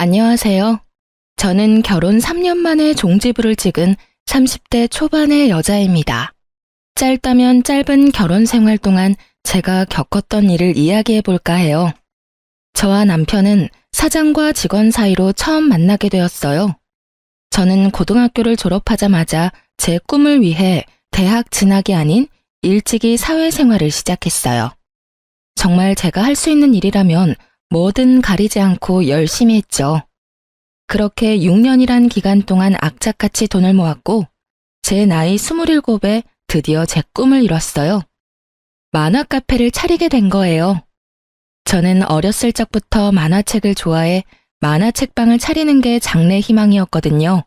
안녕하세요. 저는 결혼 3년 만에 종지부를 찍은 30대 초반의 여자입니다. 짧다면 짧은 결혼 생활 동안 제가 겪었던 일을 이야기해 볼까 해요. 저와 남편은 사장과 직원 사이로 처음 만나게 되었어요. 저는 고등학교를 졸업하자마자 제 꿈을 위해 대학 진학이 아닌 일찍이 사회생활을 시작했어요. 정말 제가 할 수 있는 일이라면 뭐든 가리지 않고 열심히 했죠. 그렇게 6년이란 기간 동안 악착같이 돈을 모았고 제 나이 27에 드디어 제 꿈을 이뤘어요. 만화 카페를 차리게 된 거예요. 저는 어렸을 적부터 만화책을 좋아해 만화책방을 차리는 게 장래 희망이었거든요.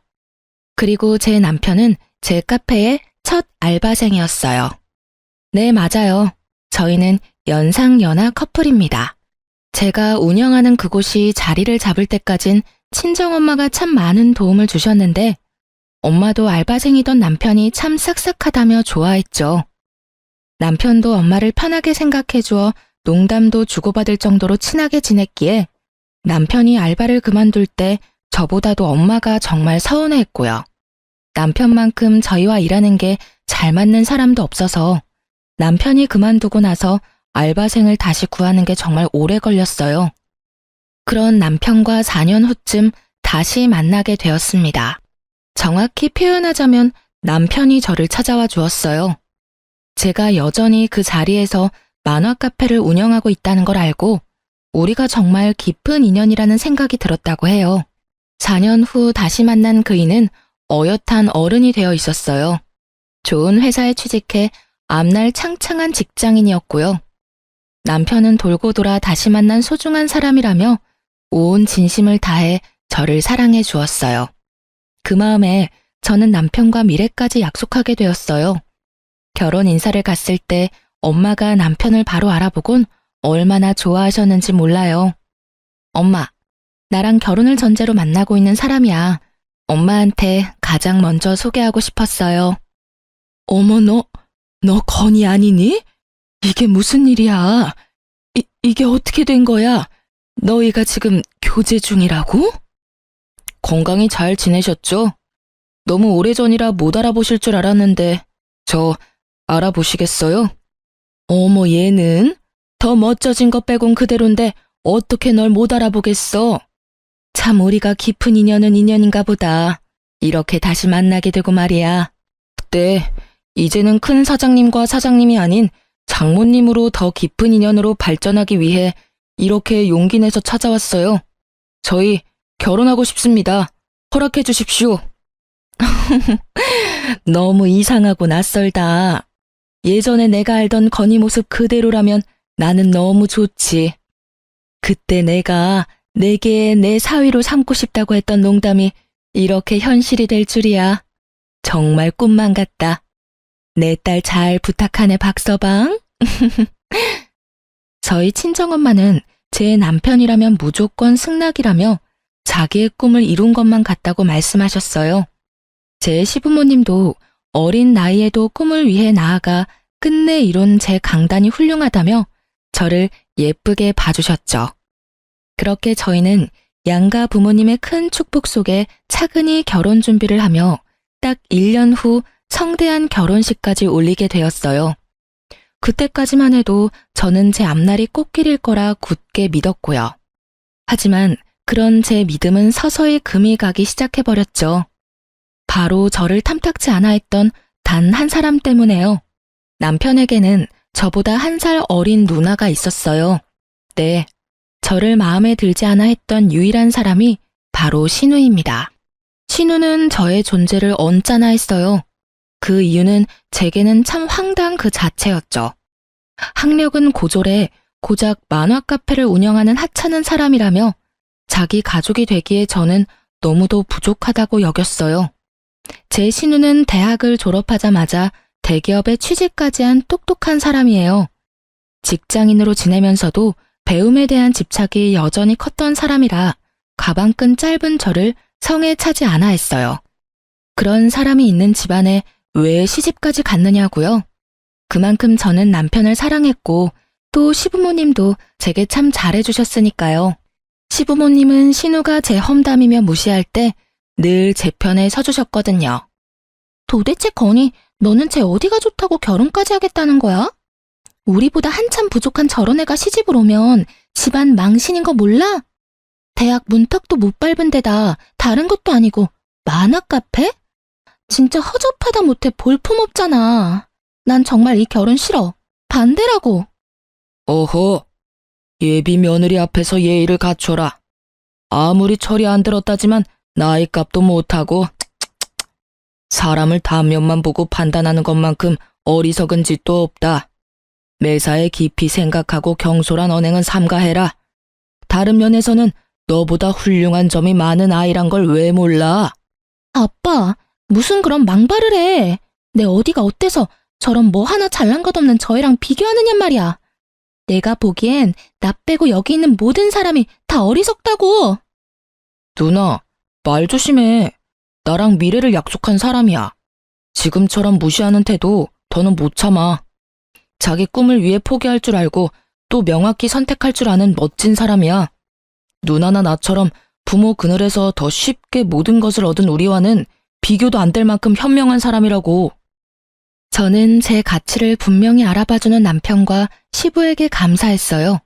그리고 제 남편은 제 카페의 첫 알바생이었어요. 네, 맞아요. 저희는 연상연하 커플입니다. 제가 운영하는 그곳이 자리를 잡을 때까진 친정엄마가 참 많은 도움을 주셨는데 엄마도 알바생이던 남편이 참 싹싹하다며 좋아했죠. 남편도 엄마를 편하게 생각해 주어 농담도 주고받을 정도로 친하게 지냈기에 남편이 알바를 그만둘 때 저보다도 엄마가 정말 서운해했고요. 남편만큼 저희와 일하는 게 잘 맞는 사람도 없어서 남편이 그만두고 나서 알바생을 다시 구하는 게 정말 오래 걸렸어요. 그런 남편과 4년 후쯤 다시 만나게 되었습니다. 정확히 표현하자면 남편이 저를 찾아와 주었어요. 제가 여전히 그 자리에서 만화 카페를 운영하고 있다는 걸 알고 우리가 정말 깊은 인연이라는 생각이 들었다고 해요. 4년 후 다시 만난 그이는 어엿한 어른이 되어 있었어요. 좋은 회사에 취직해 앞날 창창한 직장인이었고요. 남편은 돌고 돌아 다시 만난 소중한 사람이라며 온 진심을 다해 저를 사랑해 주었어요. 그 마음에 저는 남편과 미래까지 약속하게 되었어요. 결혼 인사를 갔을 때 엄마가 남편을 바로 알아보곤 얼마나 좋아하셨는지 몰라요. 엄마, 나랑 결혼을 전제로 만나고 있는 사람이야. 엄마한테 가장 먼저 소개하고 싶었어요. 어머, 너 건이 아니니? 이게 무슨 일이야? 이게 어떻게 된 거야? 너희가 지금 교제 중이라고? 건강히 잘 지내셨죠? 너무 오래전이라 못 알아보실 줄 알았는데 저 알아보시겠어요? 어머, 얘는 더 멋져진 것 빼곤 그대로인데 어떻게 널 못 알아보겠어? 참 우리가 깊은 인연은 인연인가 보다. 이렇게 다시 만나게 되고 말이야. 네, 이제는 큰 사장님과 사장님이 아닌 장모님으로 더 깊은 인연으로 발전하기 위해 이렇게 용기 내서 찾아왔어요. 저희 결혼하고 싶습니다. 허락해 주십시오. 너무 이상하고 낯설다. 예전에 내가 알던 건희 모습 그대로라면 나는 너무 좋지. 그때 내가 내게 내 사위로 삼고 싶다고 했던 농담이 이렇게 현실이 될 줄이야. 정말 꿈만 같다. 내 딸 잘 부탁하네, 박서방. 저희 친정엄마는 제 남편이라면 무조건 승낙이라며 자기의 꿈을 이룬 것만 같다고 말씀하셨어요. 제 시부모님도 어린 나이에도 꿈을 위해 나아가 끝내 이룬 제 강단이 훌륭하다며 저를 예쁘게 봐주셨죠. 그렇게 저희는 양가 부모님의 큰 축복 속에 차근히 결혼 준비를 하며 딱 1년 후 성대한 결혼식까지 올리게 되었어요. 그때까지만 해도 저는 제 앞날이 꽃길일 거라 굳게 믿었고요. 하지만 그런 제 믿음은 서서히 금이 가기 시작해버렸죠. 바로 저를 탐탁지 않아 했던 단 한 사람 때문에요. 남편에게는 저보다 1살 어린 누나가 있었어요. 네, 저를 마음에 들지 않아 했던 유일한 사람이 바로 신우입니다. 신우는 저의 존재를 언짢아 했어요. 그 이유는 제게는 참 황당 그 자체였죠. 학력은 고졸해 고작 만화 카페를 운영하는 하찮은 사람이라며 자기 가족이 되기에 저는 너무도 부족하다고 여겼어요. 제 신우는 대학을 졸업하자마자 대기업에 취직까지 한 똑똑한 사람이에요. 직장인으로 지내면서도 배움에 대한 집착이 여전히 컸던 사람이라 가방끈 짧은 저를 성에 차지 않아 했어요. 그런 사람이 있는 집안에 왜 시집까지 갔느냐고요? 그만큼 저는 남편을 사랑했고 또 시부모님도 제게 참 잘해주셨으니까요. 시부모님은 신우가 제 험담이며 무시할 때 늘 제 편에 서주셨거든요. 도대체 건이 너는 쟤 어디가 좋다고 결혼까지 하겠다는 거야? 우리보다 한참 부족한 저런 애가 시집을 오면 집안 망신인 거 몰라? 대학 문턱도 못 밟은 데다 다른 것도 아니고 만화 카페? 진짜 허접하다 못해 볼품없잖아. 난 정말 이 결혼 싫어. 반대라고. 어허, 예비 며느리 앞에서 예의를 갖춰라. 아무리 철이 안 들었다지만 나이값도 못하고 사람을 단면만 보고 판단하는 것만큼 어리석은 짓도 없다. 매사에 깊이 생각하고 경솔한 언행은 삼가해라. 다른 면에서는 너보다 훌륭한 점이 많은 아이란 걸 왜 몰라? 아빠, 무슨 그런 망발을 해. 내 어디가 어때서 저런 뭐 하나 잘난 것 없는 저 애랑 비교하느냐 말이야. 내가 보기엔 나 빼고 여기 있는 모든 사람이 다 어리석다고. 누나, 말 조심해. 나랑 미래를 약속한 사람이야. 지금처럼 무시하는 태도 더는 못 참아. 자기 꿈을 위해 포기할 줄 알고 또 명확히 선택할 줄 아는 멋진 사람이야. 누나나 나처럼 부모 그늘에서 더 쉽게 모든 것을 얻은 우리와는 비교도 안 될 만큼 현명한 사람이라고. 저는 제 가치를 분명히 알아봐주는 남편과 시부에게 감사했어요.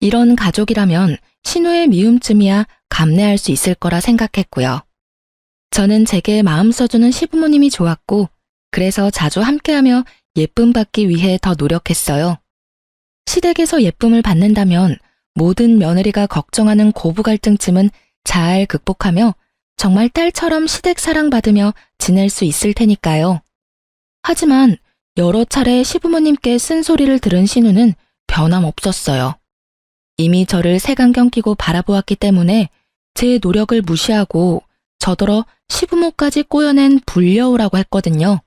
이런 가족이라면 신우의 미움쯤이야 감내할 수 있을 거라 생각했고요. 저는 제게 마음 써주는 시부모님이 좋았고, 그래서 자주 함께하며 예쁨 받기 위해 더 노력했어요. 시댁에서 예쁨을 받는다면 모든 며느리가 걱정하는 고부 갈등쯤은 잘 극복하며 정말 딸처럼 시댁 사랑받으며 지낼 수 있을 테니까요. 하지만 여러 차례 시부모님께 쓴소리를 들은 신우는 변함없었어요. 이미 저를 색안경 끼고 바라보았기 때문에 제 노력을 무시하고 저더러 시부모까지 꼬여낸 불려우라고 했거든요.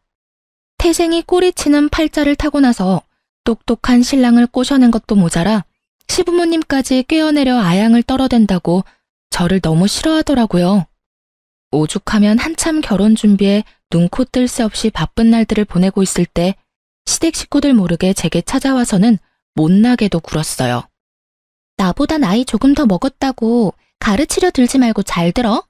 태생이 꼬리치는 팔자를 타고 나서 똑똑한 신랑을 꼬셔낸 것도 모자라 시부모님까지 꿰어내려 아양을 떨어댄다고 저를 너무 싫어하더라고요. 오죽하면 한참 결혼 준비에 눈코 뜰 새 없이 바쁜 날들을 보내고 있을 때 시댁 식구들 모르게 제게 찾아와서는 못나게도 굴었어요. 나보다 나이 조금 더 먹었다고 가르치려 들지 말고 잘 들어.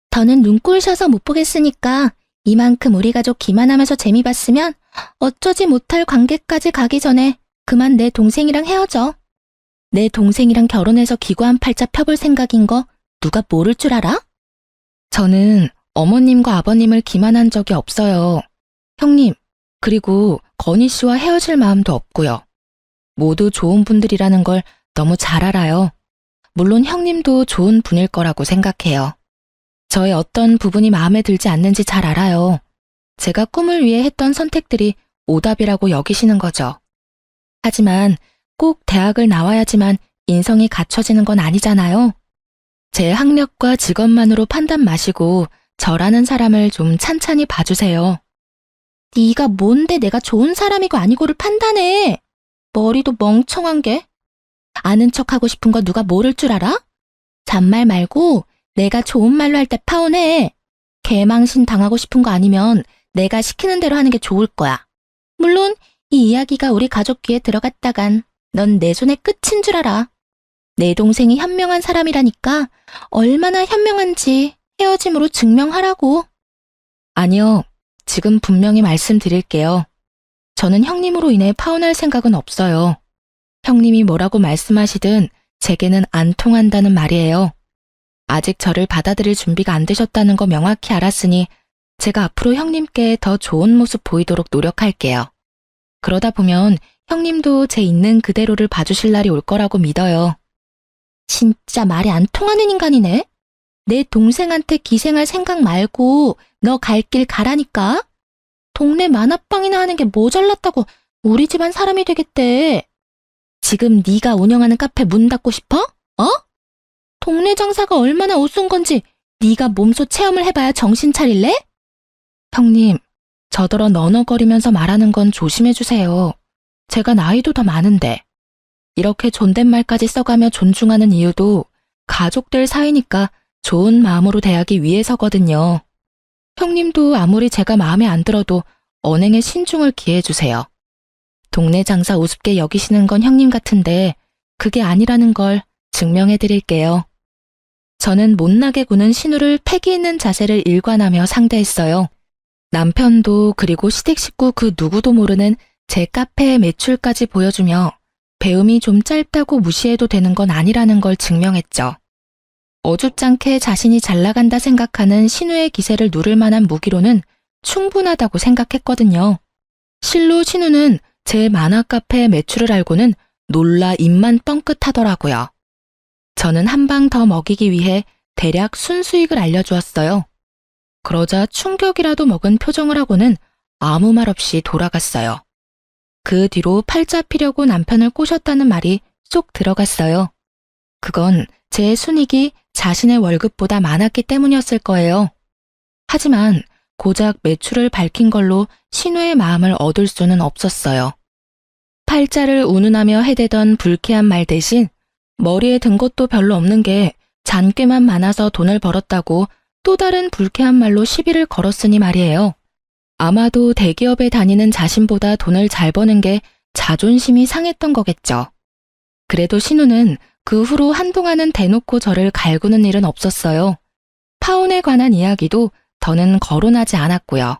더는 눈꼴 셔서 못 보겠으니까 이만큼 우리 가족 기만하면서 재미 봤으면 어쩌지 못할 관계까지 가기 전에 그만 내 동생이랑 헤어져. 내 동생이랑 결혼해서 기구한 팔자 펴볼 생각인 거 누가 모를 줄 알아? 저는 어머님과 아버님을 기만한 적이 없어요. 형님, 그리고 건희 씨와 헤어질 마음도 없고요. 모두 좋은 분들이라는 걸 너무 잘 알아요. 물론 형님도 좋은 분일 거라고 생각해요. 저의 어떤 부분이 마음에 들지 않는지 잘 알아요. 제가 꿈을 위해 했던 선택들이 오답이라고 여기시는 거죠. 하지만 꼭 대학을 나와야지만 인성이 갖춰지는 건 아니잖아요. 제 학력과 직업만으로 판단 마시고 저라는 사람을 좀 찬찬히 봐주세요. 네가 뭔데 내가 좋은 사람이고 아니고를 판단해. 머리도 멍청한 게. 아는 척하고 싶은 거 누가 모를 줄 알아? 잔말 말고 내가 좋은 말로 할 때 파혼해. 개망신 당하고 싶은 거 아니면 내가 시키는 대로 하는 게 좋을 거야. 물론 이 이야기가 우리 가족 귀에 들어갔다간 넌 내 손의 끝인 줄 알아. 내 동생이 현명한 사람이라니까 얼마나 현명한지 헤어짐으로 증명하라고. 아니요, 지금 분명히 말씀드릴게요. 저는 형님으로 인해 파혼할 생각은 없어요. 형님이 뭐라고 말씀하시든 제게는 안 통한다는 말이에요. 아직 저를 받아들일 준비가 안 되셨다는 거 명확히 알았으니 제가 앞으로 형님께 더 좋은 모습 보이도록 노력할게요. 그러다 보면 형님도 제 있는 그대로를 봐주실 날이 올 거라고 믿어요. 진짜 말이 안 통하는 인간이네. 내 동생한테 기생할 생각 말고 너 갈 길 가라니까. 동네 만화방이나 하는 게 뭐 잘났다고 우리 집안 사람이 되겠대. 지금 네가 운영하는 카페 문 닫고 싶어? 어? 동네 장사가 얼마나 우스운 건지 네가 몸소 체험을 해봐야 정신 차릴래? 형님, 저더러 너너거리면서 말하는 건 조심해주세요. 제가 나이도 더 많은데. 이렇게 존댓말까지 써가며 존중하는 이유도 가족들 사이니까 좋은 마음으로 대하기 위해서거든요. 형님도 아무리 제가 마음에 안 들어도 언행에 신중을 기해주세요. 동네 장사 우습게 여기시는 건 형님 같은데 그게 아니라는 걸 증명해 드릴게요. 저는 못나게 구는 신우를 패기 있는 자세를 일관하며 상대했어요. 남편도 그리고 시댁 식구 그 누구도 모르는 제 카페의 매출까지 보여주며 배움이 좀 짧다고 무시해도 되는 건 아니라는 걸 증명했죠. 어줍잖게 자신이 잘 나간다 생각하는 신우의 기세를 누를 만한 무기로는 충분하다고 생각했거든요. 실로 신우는 제 만화 카페의 매출을 알고는 놀라 입만 뻥끗하더라고요. 저는 한 방 더 먹이기 위해 대략 순수익을 알려주었어요. 그러자 충격이라도 먹은 표정을 하고는 아무 말 없이 돌아갔어요. 그 뒤로 팔자 피려고 남편을 꼬셨다는 말이 쏙 들어갔어요. 그건 제 순익이 자신의 월급보다 많았기 때문이었을 거예요. 하지만 고작 매출을 밝힌 걸로 신우의 마음을 얻을 수는 없었어요. 팔자를 운운하며 해대던 불쾌한 말 대신 머리에 든 것도 별로 없는 게 잔꾀만 많아서 돈을 벌었다고 또 다른 불쾌한 말로 시비를 걸었으니 말이에요. 아마도 대기업에 다니는 자신보다 돈을 잘 버는 게 자존심이 상했던 거겠죠. 그래도 신우는 그 후로 한동안은 대놓고 저를 갈구는 일은 없었어요. 파혼에 관한 이야기도 더는 거론하지 않았고요.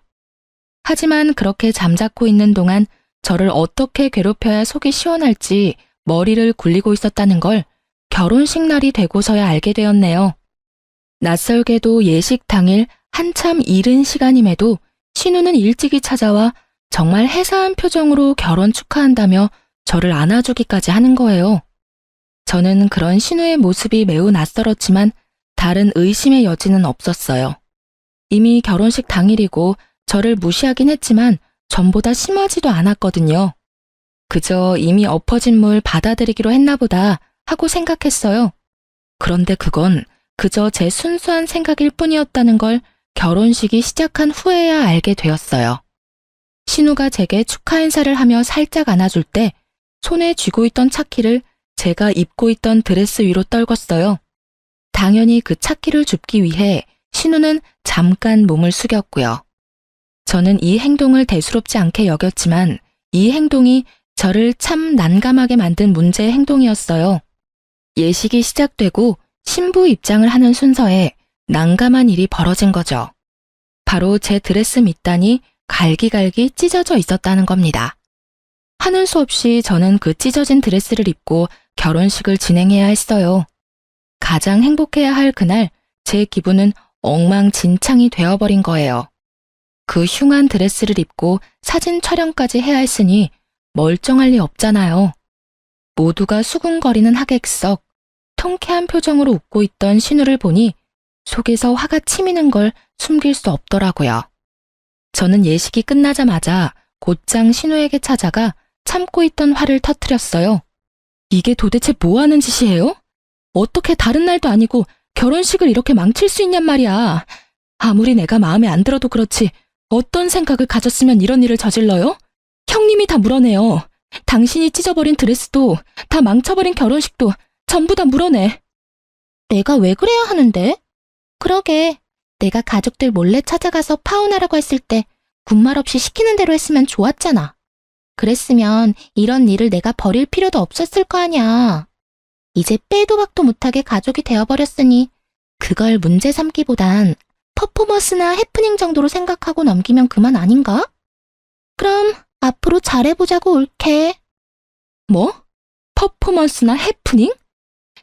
하지만 그렇게 잠자코 있는 동안 저를 어떻게 괴롭혀야 속이 시원할지 머리를 굴리고 있었다는 걸 결혼식 날이 되고서야 알게 되었네요. 낯설게도 예식 당일 한참 이른 시간임에도 신우는 일찍이 찾아와 정말 해사한 표정으로 결혼 축하한다며 저를 안아주기까지 하는 거예요. 저는 그런 신우의 모습이 매우 낯설었지만 다른 의심의 여지는 없었어요. 이미 결혼식 당일이고 저를 무시하긴 했지만 전보다 심하지도 않았거든요. 그저 이미 엎어진 물 받아들이기로 했나 보다 하고 생각했어요. 그런데 그건 그저 제 순수한 생각일 뿐이었다는 걸 결혼식이 시작한 후에야 알게 되었어요. 신우가 제게 축하 인사를 하며 살짝 안아줄 때 손에 쥐고 있던 차키를 제가 입고 있던 드레스 위로 떨궜어요. 당연히 그 차키를 줍기 위해 신우는 잠깐 몸을 숙였고요. 저는 이 행동을 대수롭지 않게 여겼지만 이 행동이 저를 참 난감하게 만든 문제의 행동이었어요. 예식이 시작되고 신부 입장을 하는 순서에 난감한 일이 벌어진 거죠. 바로 제 드레스 밑단이 갈기갈기 찢어져 있었다는 겁니다. 하는 수 없이 저는 그 찢어진 드레스를 입고 결혼식을 진행해야 했어요. 가장 행복해야 할 그날 제 기분은 엉망진창이 되어버린 거예요. 그 흉한 드레스를 입고 사진 촬영까지 해야 했으니 멀쩡할 리 없잖아요. 모두가 수군거리는 하객석, 통쾌한 표정으로 웃고 있던 신우를 보니 속에서 화가 치미는 걸 숨길 수 없더라고요. 저는 예식이 끝나자마자 곧장 신우에게 찾아가 참고 있던 화를 터뜨렸어요. 이게 도대체 뭐 하는 짓이에요? 어떻게 다른 날도 아니고 결혼식을 이렇게 망칠 수 있냔 말이야. 아무리 내가 마음에 안 들어도 그렇지 어떤 생각을 가졌으면 이런 일을 저질러요? 형님이 다 물어내요. 당신이 찢어버린 드레스도 다 망쳐버린 결혼식도 전부 다 물어내. 내가 왜 그래야 하는데? 그러게, 내가 가족들 몰래 찾아가서 파혼하라고 했을 때 군말 없이 시키는 대로 했으면 좋았잖아. 그랬으면 이런 일을 내가 버릴 필요도 없었을 거 아니야. 이제 빼도 박도 못하게 가족이 되어버렸으니 그걸 문제 삼기보단 퍼포먼스나 해프닝 정도로 생각하고 넘기면 그만 아닌가? 그럼 앞으로 잘해보자고 옳게. 뭐? 퍼포먼스나 해프닝?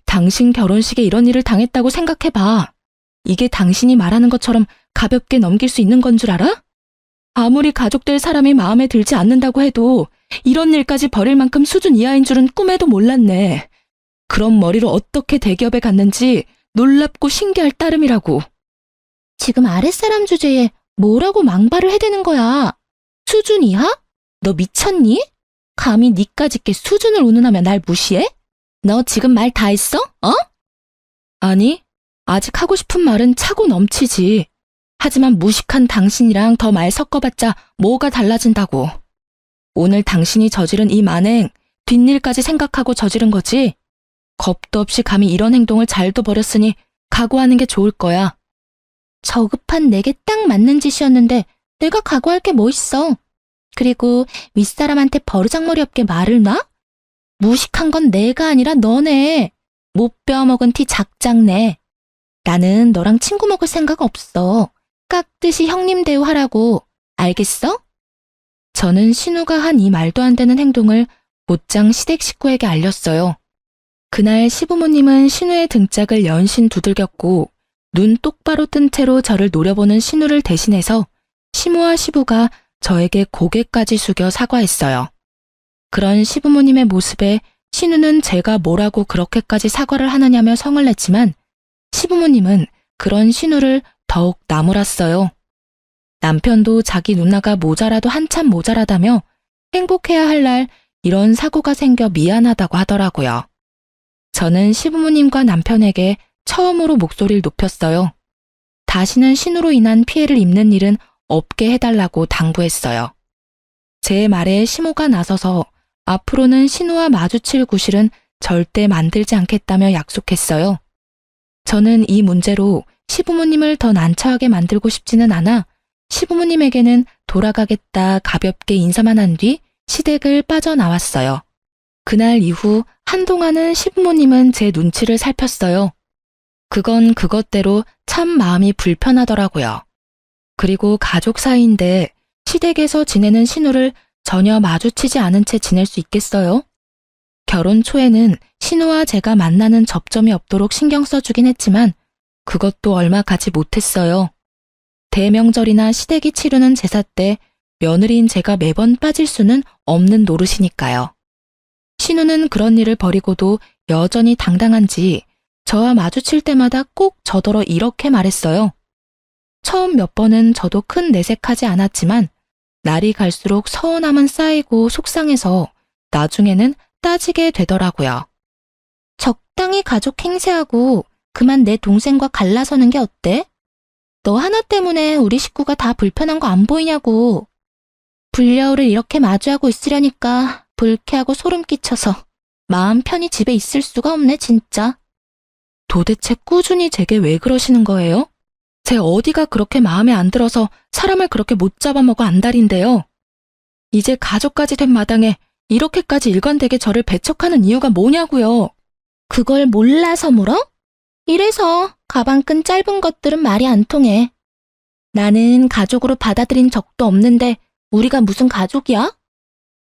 당신 결혼식에 이런 일을 당했다고 생각해봐. 이게 당신이 말하는 것처럼 가볍게 넘길 수 있는 건 줄 알아? 아무리 가족될 사람이 마음에 들지 않는다고 해도 이런 일까지 벌일 만큼 수준 이하인 줄은 꿈에도 몰랐네. 그런 머리로 어떻게 대기업에 갔는지 놀랍고 신기할 따름이라고. 지금 아랫사람 주제에 뭐라고 망발을 해대는 거야? 수준 이하? 너 미쳤니? 감히 니까짓게 수준을 운운하며 날 무시해? 너 지금 말 다 했어? 어? 아니, 아직 하고 싶은 말은 차고 넘치지. 하지만 무식한 당신이랑 더 말 섞어봤자 뭐가 달라진다고. 오늘 당신이 저지른 이 만행, 뒷일까지 생각하고 저지른 거지? 겁도 없이 감히 이런 행동을 잘도 버렸으니 각오하는 게 좋을 거야. 저급한 내게 딱 맞는 짓이었는데 내가 각오할 게 뭐 있어. 그리고 윗사람한테 버르장머리 없게 말을 놔? 무식한 건 내가 아니라 너네. 못 빼먹은 티 작작내. 나는 너랑 친구 먹을 생각 없어. 깍듯이 형님 대우하라고. 알겠어? 저는 신우가 한 이 말도 안 되는 행동을 곧장 시댁 식구에게 알렸어요. 그날 시부모님은 신우의 등짝을 연신 두들겼고 눈 똑바로 뜬 채로 저를 노려보는 신우를 대신해서 시모와 시부가 저에게 고개까지 숙여 사과했어요. 그런 시부모님의 모습에 신우는 제가 뭐라고 그렇게까지 사과를 하느냐며 성을 냈지만 시부모님은 그런 신우를 더욱 나무랐어요. 남편도 자기 누나가 모자라도 한참 모자라다며 행복해야 할 날 이런 사고가 생겨 미안하다고 하더라고요. 저는 시부모님과 남편에게 처음으로 목소리를 높였어요. 다시는 신우로 인한 피해를 입는 일은 없게 해달라고 당부했어요. 제 말에 시모가 나서서 앞으로는 신우와 마주칠 구실은 절대 만들지 않겠다며 약속했어요. 저는 이 문제로 시부모님을 더 난처하게 만들고 싶지는 않아 시부모님에게는 돌아가겠다 가볍게 인사만 한 뒤 시댁을 빠져나왔어요. 그날 이후 한동안은 시부모님은 제 눈치를 살폈어요. 그건 그것대로 참 마음이 불편하더라고요. 그리고 가족 사이인데 시댁에서 지내는 신우를 전혀 마주치지 않은 채 지낼 수 있겠어요? 결혼 초에는 신우와 제가 만나는 접점이 없도록 신경 써주긴 했지만 그것도 얼마 가지 못했어요. 대명절이나 시댁이 치르는 제사 때 며느리인 제가 매번 빠질 수는 없는 노릇이니까요. 신우는 그런 일을 버리고도 여전히 당당한지 저와 마주칠 때마다 꼭 저더러 이렇게 말했어요. 처음 몇 번은 저도 큰 내색하지 않았지만 날이 갈수록 서운함은 쌓이고 속상해서 나중에는 따지게 되더라고요. 적당히 가족 행세하고 그만 내 동생과 갈라서는 게 어때? 너 하나 때문에 우리 식구가 다 불편한 거 안 보이냐고. 불려울을 이렇게 마주하고 있으려니까 불쾌하고 소름 끼쳐서 마음 편히 집에 있을 수가 없네 진짜. 도대체 꾸준히 제게 왜 그러시는 거예요? 제 어디가 그렇게 마음에 안 들어서 사람을 그렇게 못 잡아먹어 안달인데요. 이제 가족까지 된 마당에 이렇게까지 일관되게 저를 배척하는 이유가 뭐냐고요. 그걸 몰라서 물어? 이래서 가방끈 짧은 것들은 말이 안 통해. 나는 가족으로 받아들인 적도 없는데 우리가 무슨 가족이야?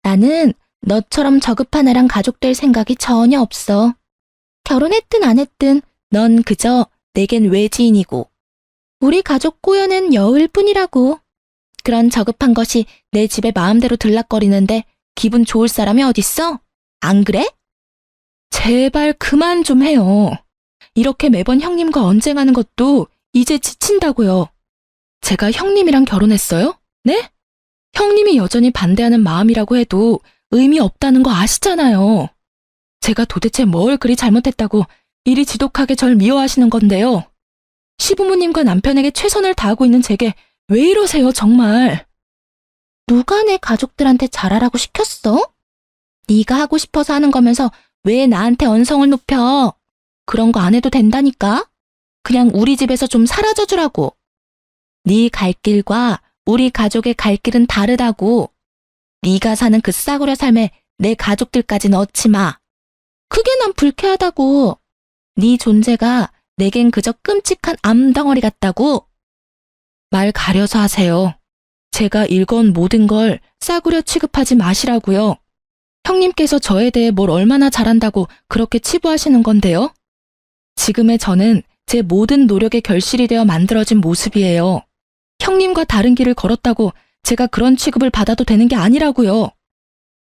나는 너처럼 저급한 애랑 가족될 생각이 전혀 없어. 결혼했든 안 했든 넌 그저 내겐 외지인이고 우리 가족 꼬여낸 여울 뿐이라고. 그런 저급한 것이 내 집에 마음대로 들락거리는데 기분 좋을 사람이 어딨어? 안 그래? 제발 그만 좀 해요. 이렇게 매번 형님과 언쟁하는 것도 이제 지친다고요. 제가 형님이랑 결혼했어요? 네? 형님이 여전히 반대하는 마음이라고 해도 의미 없다는 거 아시잖아요. 제가 도대체 뭘 그리 잘못했다고 이리 지독하게 절 미워하시는 건데요. 시부모님과 남편에게 최선을 다하고 있는 제게 왜 이러세요, 정말. 누가 내 가족들한테 잘하라고 시켰어? 네가 하고 싶어서 하는 거면서 왜 나한테 언성을 높여? 그런 거 안 해도 된다니까? 그냥 우리 집에서 좀 사라져 주라고. 네 갈 길과 우리 가족의 갈 길은 다르다고. 네가 사는 그 싸구려 삶에 내 가족들까지 넣지 마. 그게 난 불쾌하다고. 네 존재가 내겐 그저 끔찍한 암덩어리 같다고. 말 가려서 하세요. 제가 일건 모든 걸 싸구려 취급하지 마시라고요. 형님께서 저에 대해 뭘 얼마나 잘한다고 그렇게 치부하시는 건데요? 지금의 저는 제 모든 노력의 결실이 되어 만들어진 모습이에요. 형님과 다른 길을 걸었다고 제가 그런 취급을 받아도 되는 게 아니라고요.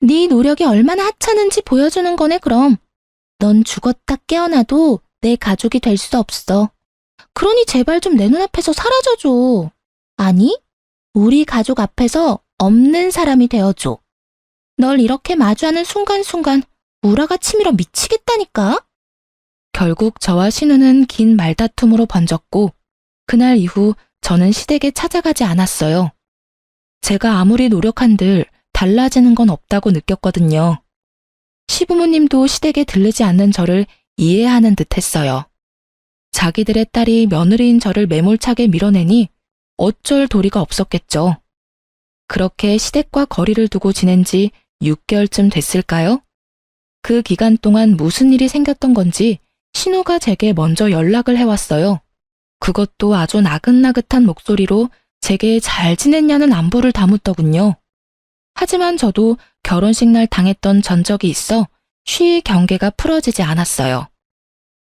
네 노력이 얼마나 하찮은지 보여주는 거네 그럼. 넌 죽었다 깨어나도 내 가족이 될 수 없어. 그러니 제발 좀 내 눈앞에서 사라져줘. 아니, 우리 가족 앞에서 없는 사람이 되어줘. 널 이렇게 마주하는 순간순간 우라가 치밀어 미치겠다니까? 결국 저와 신우는 긴 말다툼으로 번졌고 그날 이후 저는 시댁에 찾아가지 않았어요. 제가 아무리 노력한들 달라지는 건 없다고 느꼈거든요. 시부모님도 시댁에 들르지 않는 저를 이해하는 듯 했어요. 자기들의 딸이 며느리인 저를 매몰차게 밀어내니 어쩔 도리가 없었겠죠. 그렇게 시댁과 거리를 두고 지낸 지 6개월쯤 됐을까요? 그 기간 동안 무슨 일이 생겼던 건지 신우가 제게 먼저 연락을 해왔어요. 그것도 아주 나긋나긋한 목소리로 제게 잘 지냈냐는 안부를 다묻더군요. 하지만 저도 결혼식 날 당했던 전적이 있어 쉬이 경계가 풀어지지 않았어요.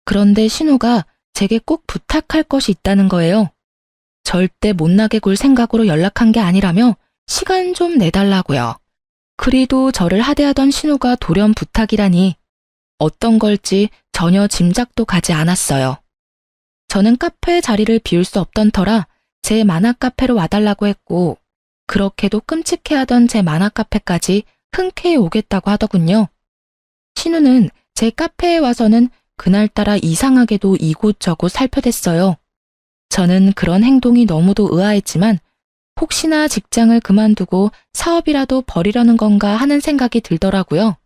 그런데 신우가 제게 꼭 부탁할 것이 있다는 거예요. 절대 못나게 굴 생각으로 연락한 게 아니라며 시간 좀 내달라고요. 그리도 저를 하대하던 신우가 돌연 부탁이라니 어떤 걸지 전혀 짐작도 가지 않았어요. 저는 카페 자리를 비울 수 없던 터라 제 만화 카페로 와달라고 했고 그렇게도 끔찍해하던 제 만화 카페까지 흔쾌히 오겠다고 하더군요. 신우는 제 카페에 와서는 그날따라 이상하게도 이곳저곳 살펴댔어요. 저는 그런 행동이 너무도 의아했지만 혹시나 직장을 그만두고 사업이라도 벌이려는 건가 하는 생각이 들더라고요.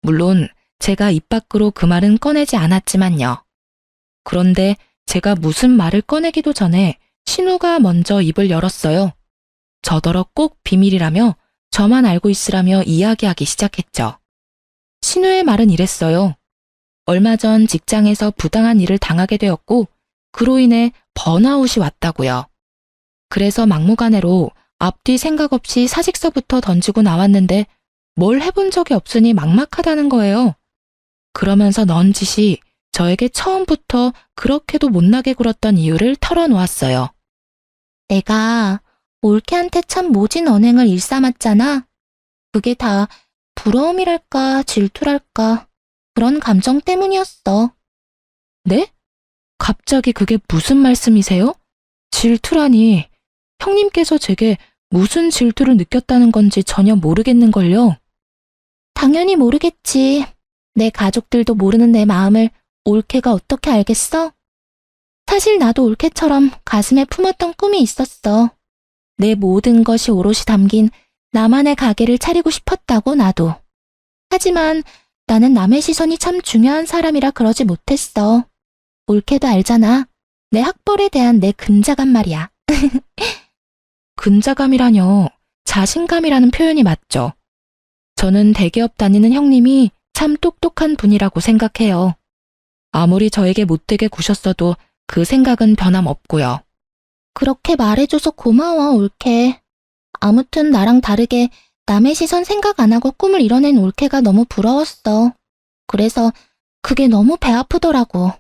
물론 제가 입 밖으로 그 말은 꺼내지 않았지만요. 그런데 제가 무슨 말을 꺼내기도 전에 신우가 먼저 입을 열었어요. 저더러 꼭 비밀이라며 저만 알고 있으라며 이야기하기 시작했죠. 신우의 말은 이랬어요. 얼마 전 직장에서 부당한 일을 당하게 되었고 그로 인해 번아웃이 왔다고요. 그래서 막무가내로 앞뒤 생각 없이 사직서부터 던지고 나왔는데 뭘 해본 적이 없으니 막막하다는 거예요. 그러면서 넌지시 저에게 처음부터 그렇게도 못나게 굴었던 이유를 털어놓았어요. 내가 올케한테 참 모진 언행을 일삼았잖아. 그게 다 부러움이랄까 질투랄까 그런 감정 때문이었어. 네? 갑자기 그게 무슨 말씀이세요? 질투라니, 형님께서 제게 무슨 질투를 느꼈다는 건지 전혀 모르겠는걸요. 당연히 모르겠지. 내 가족들도 모르는 내 마음을 올케가 어떻게 알겠어? 사실 나도 올케처럼 가슴에 품었던 꿈이 있었어. 내 모든 것이 오롯이 담긴 나만의 가게를 차리고 싶었다고 나도. 하지만 나는 남의 시선이 참 중요한 사람이라 그러지 못했어. 올케도 알잖아. 내 학벌에 대한 내 근자감 말이야. 근자감이라뇨. 자신감이라는 표현이 맞죠. 저는 대기업 다니는 형님이 참 똑똑한 분이라고 생각해요. 아무리 저에게 못되게 구셨어도 그 생각은 변함없고요. 그렇게 말해줘서 고마워, 올케. 아무튼 나랑 다르게 남의 시선 생각 안 하고 꿈을 이뤄낸 올케가 너무 부러웠어. 그래서 그게 너무 배 아프더라고.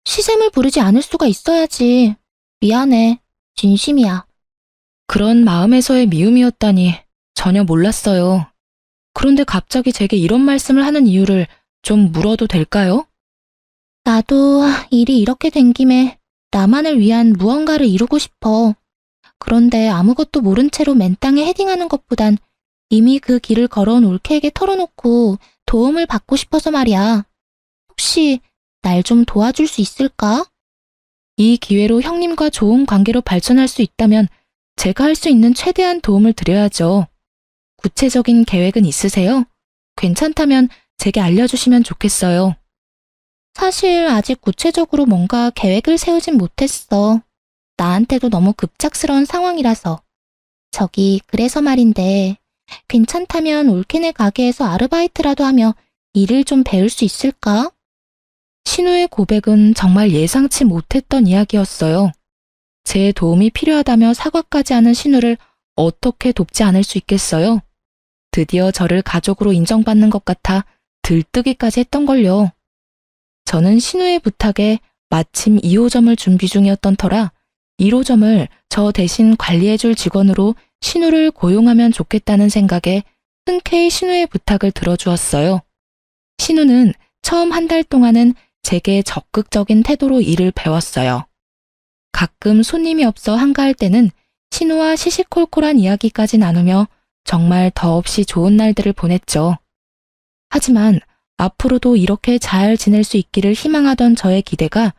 시샘을 부르지 않을 수가 있어야지. 미안해. 진심이야. 그런 마음에서의 미움이었다니 전혀 몰랐어요. 그런데 갑자기 제게 이런 말씀을 하는 이유를 좀 물어도 될까요? 나도 일이 이렇게 된 김에 나만을 위한 무언가를 이루고 싶어. 그런데 아무것도 모른 채로 맨 땅에 헤딩하는 것보단 이미 그 길을 걸어온 올케에게 털어놓고 도움을 받고 싶어서 말이야. 혹시 날 좀 도와줄 수 있을까? 이 기회로 형님과 좋은 관계로 발전할 수 있다면 제가 할 수 있는 최대한 도움을 드려야죠. 구체적인 계획은 있으세요? 괜찮다면 제게 알려주시면 좋겠어요. 사실 아직 구체적으로 뭔가 계획을 세우진 못했어. 나한테도 너무 급작스러운 상황이라서. 저기 그래서 말인데 괜찮다면 올케네 가게에서 아르바이트라도 하며 일을 좀 배울 수 있을까? 신우의 고백은 정말 예상치 못했던 이야기였어요. 제 도움이 필요하다며 사과까지 하는 신우를 어떻게 돕지 않을 수 있겠어요? 드디어 저를 가족으로 인정받는 것 같아 들뜨기까지 했던걸요. 저는 신우의 부탁에 마침 2호점을 준비 중이었던 터라 1호점을 저 대신 관리해줄 직원으로 신우를 고용하면 좋겠다는 생각에 흔쾌히 신우의 부탁을 들어주었어요. 신우는 처음 한 달 동안은 제게 적극적인 태도로 일을 배웠어요. 가끔 손님이 없어 한가할 때는 신우와 시시콜콜한 이야기까지 나누며 정말 더없이 좋은 날들을 보냈죠. 하지만 앞으로도 이렇게 잘 지낼 수 있기를 희망하던 저의 기대가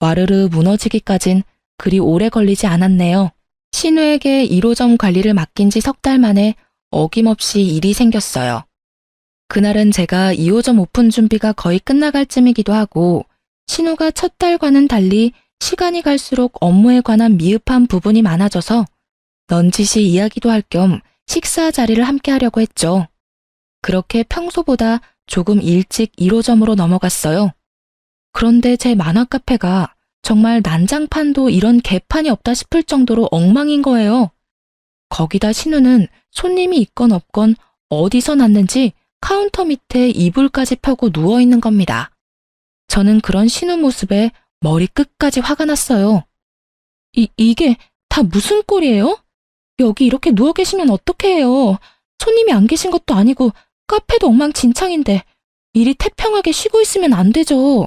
와르르 무너지기까진 그리 오래 걸리지 않았네요. 신우에게 1호점 관리를 맡긴 지 석 달 만에 어김없이 일이 생겼어요. 그날은 제가 2호점 오픈 준비가 거의 끝나갈 쯤이기도 하고 신우가 첫 달과는 달리 시간이 갈수록 업무에 관한 미흡한 부분이 많아져서 넌지시 이야기도 할 겸 식사 자리를 함께 하려고 했죠. 그렇게 평소보다 조금 일찍 1호점으로 넘어갔어요. 그런데 제 만화 카페가 정말 난장판도 이런 개판이 없다 싶을 정도로 엉망인 거예요. 거기다 신우는 손님이 있건 없건 어디서 났는지 카운터 밑에 이불까지 펴고 누워있는 겁니다. 저는 그런 신우 모습에 머리 끝까지 화가 났어요. 이게 다 무슨 꼴이에요? 여기 이렇게 누워 계시면 어떡해 해요? 손님이 안 계신 것도 아니고 카페도 엉망진창인데 이리 태평하게 쉬고 있으면 안 되죠.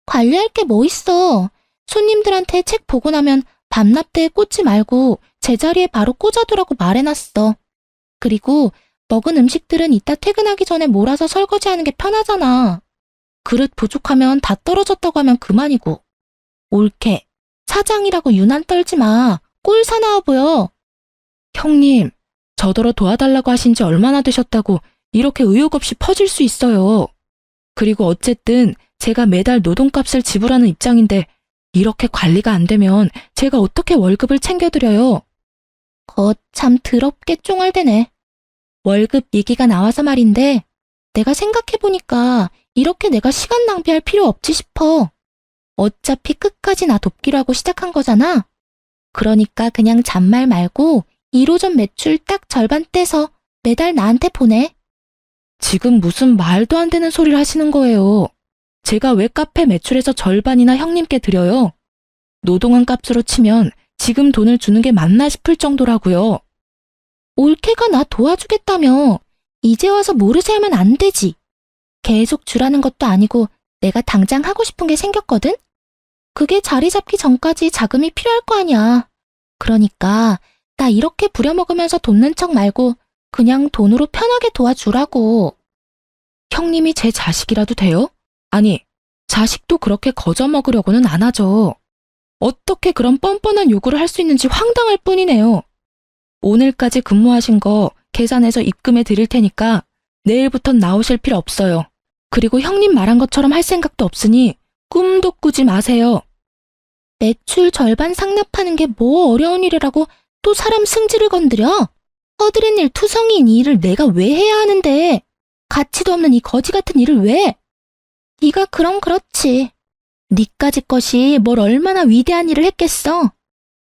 관리할 게 뭐 있어. 손님들한테 책 보고 나면 밤납대에 꽂지 말고 제자리에 바로 꽂아두라고 말해놨어. 그리고 먹은 음식들은 이따 퇴근하기 전에 몰아서 설거지하는 게 편하잖아. 그릇 부족하면 다 떨어졌다고 하면 그만이고. 옳게 사장이라고 유난 떨지 마. 꼴 사나워 보여. 형님, 저더러 도와달라고 하신 지 얼마나 되셨다고 이렇게 의욕 없이 퍼질 수 있어요. 그리고 어쨌든 제가 매달 노동값을 지불하는 입장인데 이렇게 관리가 안 되면 제가 어떻게 월급을 챙겨드려요? 참 더럽게 쫑알대네. 월급 얘기가 나와서 말인데 내가 생각해보니까 이렇게 내가 시간 낭비할 필요 없지 싶어. 어차피 끝까지 나 돕기로 하고 시작한 거잖아. 그러니까 그냥 잔말 말고 1호점 매출 딱 절반 떼서 매달 나한테 보내. 지금 무슨 말도 안 되는 소리를 하시는 거예요. 제가 왜 카페 매출에서 절반이나 형님께 드려요? 노동한 값으로 치면 지금 돈을 주는 게 맞나 싶을 정도라고요. 올케가 나 도와주겠다며. 이제 와서 모르쇠 하면 안 되지. 계속 주라는 것도 아니고 내가 당장 하고 싶은 게 생겼거든? 그게 자리 잡기 전까지 자금이 필요할 거 아니야. 그러니까 나 이렇게 부려먹으면서 돕는 척 말고 그냥 돈으로 편하게 도와주라고. 형님이 제 자식이라도 돼요? 아니, 자식도 그렇게 거저먹으려고는 안 하죠. 어떻게 그런 뻔뻔한 요구를 할 수 있는지 황당할 뿐이네요. 오늘까지 근무하신 거 계산해서 입금해 드릴 테니까 내일부턴 나오실 필요 없어요. 그리고 형님 말한 것처럼 할 생각도 없으니 꿈도 꾸지 마세요. 매출 절반 상납하는 게 뭐 어려운 일이라고 또 사람 승질을 건드려? 허드렛 일 투성이인 이 일을 내가 왜 해야 하는데? 가치도 없는 이 거지 같은 일을 왜? 네가 그럼 그렇지. 니까지 것이 뭘 얼마나 위대한 일을 했겠어.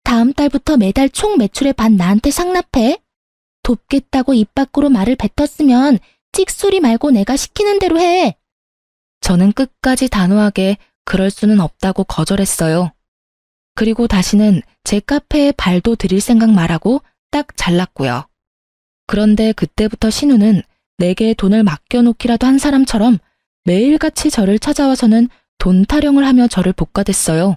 다음 달부터 매달 총 매출의 반 나한테 상납해. 돕겠다고 입 밖으로 말을 뱉었으면 찍소리 말고 내가 시키는 대로 해. 저는 끝까지 단호하게 그럴 수는 없다고 거절했어요. 그리고 다시는 제 카페에 발도 들일 생각 말하고 딱 잘랐고요. 그런데 그때부터 신우는 내게 돈을 맡겨놓기라도 한 사람처럼 매일같이 저를 찾아와서는 돈 타령을 하며 저를 볶아댔어요.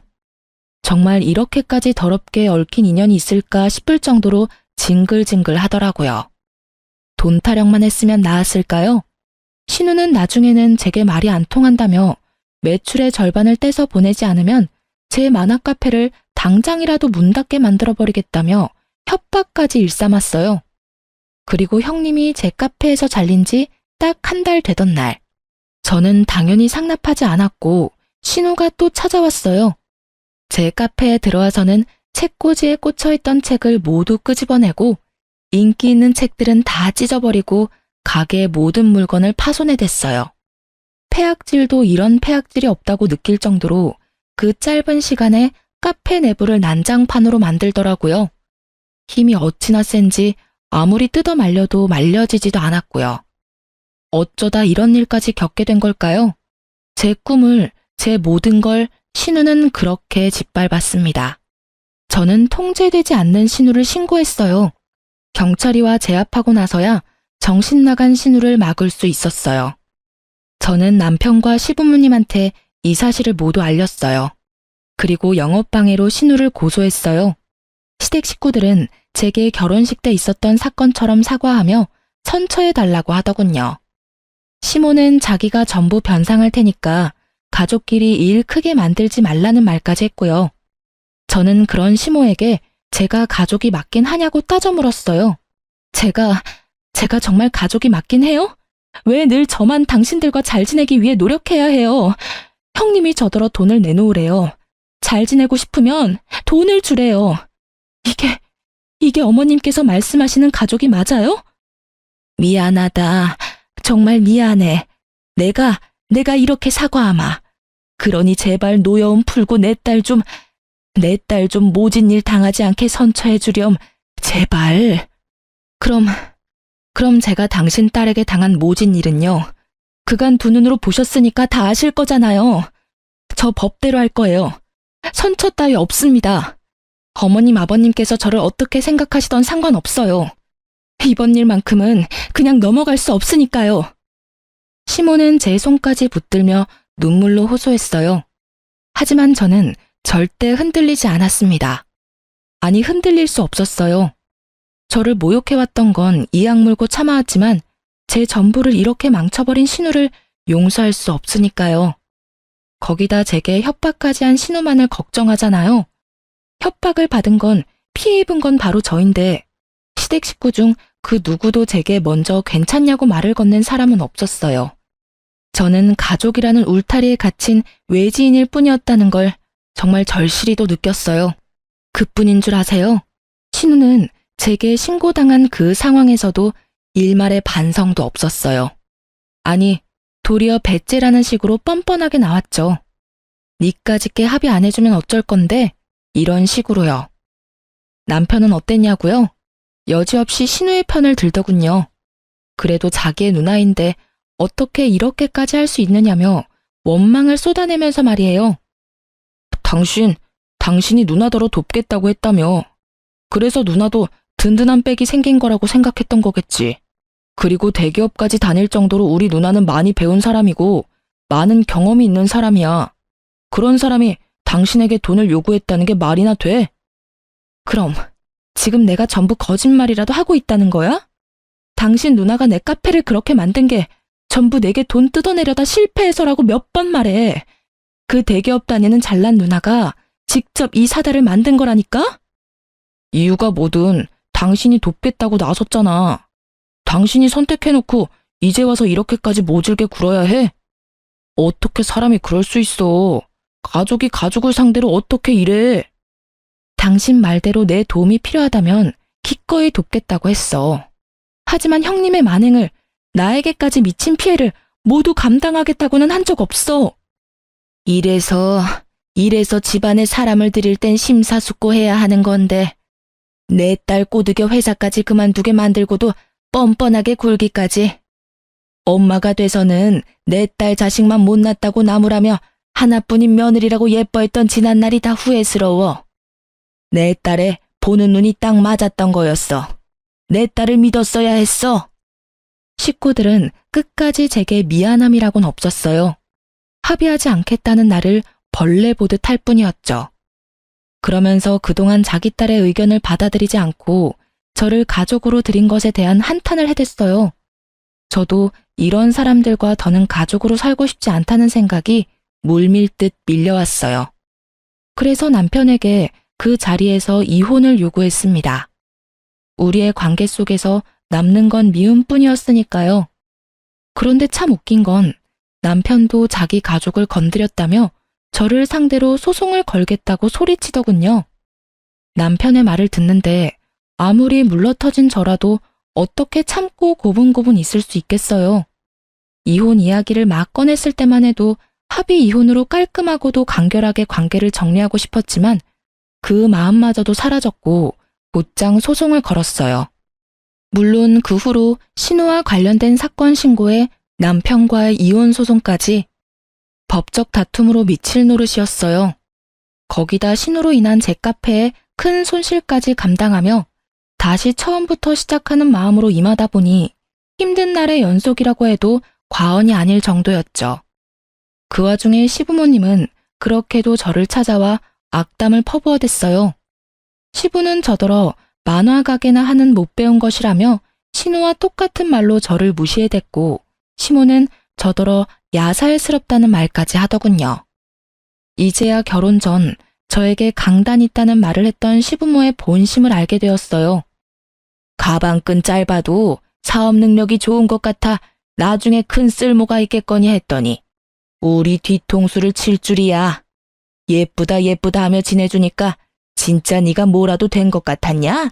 정말 이렇게까지 더럽게 얽힌 인연이 있을까 싶을 정도로 징글징글 하더라고요. 돈 타령만 했으면 나았을까요? 신우는 나중에는 제게 말이 안 통한다며 매출의 절반을 떼서 보내지 않으면 제 만화 카페를 당장이라도 문 닫게 만들어버리겠다며 협박까지 일삼았어요. 그리고 형님이 제 카페에서 잘린 지 딱 한 달 되던 날, 저는 당연히 상납하지 않았고 신우가 또 찾아왔어요. 제 카페에 들어와서는 책꽂이에 꽂혀있던 책을 모두 끄집어내고 인기 있는 책들은 다 찢어버리고 가게의 모든 물건을 파손해댔어요. 폐악질도 이런 폐악질이 없다고 느낄 정도로 그 짧은 시간에 카페 내부를 난장판으로 만들더라고요. 힘이 어찌나 센지 아무리 뜯어 말려도 말려지지도 않았고요. 어쩌다 이런 일까지 겪게 된 걸까요? 제 꿈을, 제 모든 걸 신우는 그렇게 짓밟았습니다. 저는 통제되지 않는 신우를 신고했어요. 경찰이와 제압하고 나서야 정신 나간 신우를 막을 수 있었어요. 저는 남편과 시부모님한테 이 사실을 모두 알렸어요. 그리고 영업방해로 신우를 고소했어요. 시댁 식구들은 제게 결혼식 때 있었던 사건처럼 사과하며 선처해달라고 하더군요. 시모는 자기가 전부 변상할 테니까 가족끼리 일 크게 만들지 말라는 말까지 했고요. 저는 그런 시모에게 제가 가족이 맞긴 하냐고 따져 물었어요. 제가 정말 가족이 맞긴 해요? 왜 늘 저만 당신들과 잘 지내기 위해 노력해야 해요? 형님이 저더러 돈을 내놓으래요. 잘 지내고 싶으면 돈을 주래요. 이게 어머님께서 말씀하시는 가족이 맞아요? 미안하다. 정말 미안해. 내가 이렇게 사과하마. 그러니 제발 노여움 풀고 내 딸 좀 모진 일 당하지 않게 선처해 주렴. 제발. 그럼 제가 당신 딸에게 당한 모진 일은요. 그간 두 눈으로 보셨으니까 다 아실 거잖아요. 저 법대로 할 거예요. 선처 따위 없습니다. 어머님, 아버님께서 저를 어떻게 생각하시던 상관없어요. 이번 일만큼은 그냥 넘어갈 수 없으니까요. 시몬은 제 손까지 붙들며 눈물로 호소했어요. 하지만 저는 절대 흔들리지 않았습니다. 아니, 흔들릴 수 없었어요. 저를 모욕해왔던 건 이악 물고 참아왔지만 제 전부를 이렇게 망쳐버린 신우를 용서할 수 없으니까요. 거기다 제게 협박까지 한 신우만을 걱정하잖아요. 협박을 받은 건, 피해 입은 건 바로 저인데 시댁 식구 중 그 누구도 제게 먼저 괜찮냐고 말을 건넨 사람은 없었어요. 저는 가족이라는 울타리에 갇힌 외지인일 뿐이었다는 걸 정말 절실히도 느꼈어요. 그뿐인 줄 아세요? 신우는 제게 신고당한 그 상황에서도 일말의 반성도 없었어요. 아니, 도리어 배째라는 식으로 뻔뻔하게 나왔죠. 니까짓게 합의 안 해주면 어쩔 건데 이런 식으로요. 남편은 어땠냐고요? 여지없이 신우의 편을 들더군요. 그래도 자기의 누나인데 어떻게 이렇게까지 할 수 있느냐며 원망을 쏟아내면서 말이에요. 당신이 누나더러 돕겠다고 했다며. 그래서 누나도 든든한 백이 생긴 거라고 생각했던 거겠지. 그리고 대기업까지 다닐 정도로 우리 누나는 많이 배운 사람이고 많은 경험이 있는 사람이야. 그런 사람이 당신에게 돈을 요구했다는 게 말이나 돼? 그럼 지금 내가 전부 거짓말이라도 하고 있다는 거야? 당신 누나가 내 카페를 그렇게 만든 게 전부 내게 돈 뜯어내려다 실패해서라고 몇 번 말해. 그 대기업 다니는 잘난 누나가 직접 이 사다를 만든 거라니까? 이유가 뭐든 당신이 돕겠다고 나섰잖아. 당신이 선택해놓고 이제 와서 이렇게까지 모질게 굴어야 해? 어떻게 사람이 그럴 수 있어. 가족이 가족을 상대로 어떻게 이래. 당신 말대로 내 도움이 필요하다면 기꺼이 돕겠다고 했어. 하지만 형님의 만행을, 나에게까지 미친 피해를 모두 감당하겠다고는 한 적 없어. 이래서 집안에 사람을 들일 땐 심사숙고해야 하는 건데 내 딸 꼬드겨 회사까지 그만두게 만들고도 뻔뻔하게 굴기까지. 엄마가 돼서는 내 딸 자식만 못났다고 나무라며 하나뿐인 며느리라고 예뻐했던 지난날이 다 후회스러워. 내 딸에 보는 눈이 딱 맞았던 거였어. 내 딸을 믿었어야 했어. 식구들은 끝까지 제게 미안함이라고는 없었어요. 합의하지 않겠다는 나를 벌레 보듯 할 뿐이었죠. 그러면서 그동안 자기 딸의 의견을 받아들이지 않고 저를 가족으로 들인 것에 대한 한탄을 해댔어요. 저도 이런 사람들과 더는 가족으로 살고 싶지 않다는 생각이 물밀듯 밀려왔어요. 그래서 남편에게 그 자리에서 이혼을 요구했습니다. 우리의 관계 속에서 남는 건 미움뿐이었으니까요. 그런데 참 웃긴 건 남편도 자기 가족을 건드렸다며 저를 상대로 소송을 걸겠다고 소리치더군요. 남편의 말을 듣는데 아무리 물러터진 저라도 어떻게 참고 고분고분 있을 수 있겠어요. 이혼 이야기를 막 꺼냈을 때만 해도 합의 이혼으로 깔끔하고도 간결하게 관계를 정리하고 싶었지만 그 마음마저도 사라졌고 곧장 소송을 걸었어요. 물론 그 후로 신우와 관련된 사건 신고에 남편과의 이혼 소송까지 법적 다툼으로 미칠 노릇이었어요. 거기다 신우로 인한 제 카페에 큰 손실까지 감당하며 다시 처음부터 시작하는 마음으로 임하다 보니 힘든 날의 연속이라고 해도 과언이 아닐 정도였죠. 그 와중에 시부모님은 그렇게도 저를 찾아와 악담을 퍼부어댔어요. 시부는 저더러 만화 가게나 하는 못 배운 것이라며 신우와 똑같은 말로 저를 무시해댔고 시모는 저더러 야살스럽다는 말까지 하더군요. 이제야 결혼 전 저에게 강단 있다는 말을 했던 시부모의 본심을 알게 되었어요. 가방끈 짧아도 사업 능력이 좋은 것 같아 나중에 큰 쓸모가 있겠거니 했더니 우리 뒤통수를 칠 줄이야. 예쁘다 예쁘다 하며 지내주니까 진짜 네가 뭐라도 된 것 같았냐?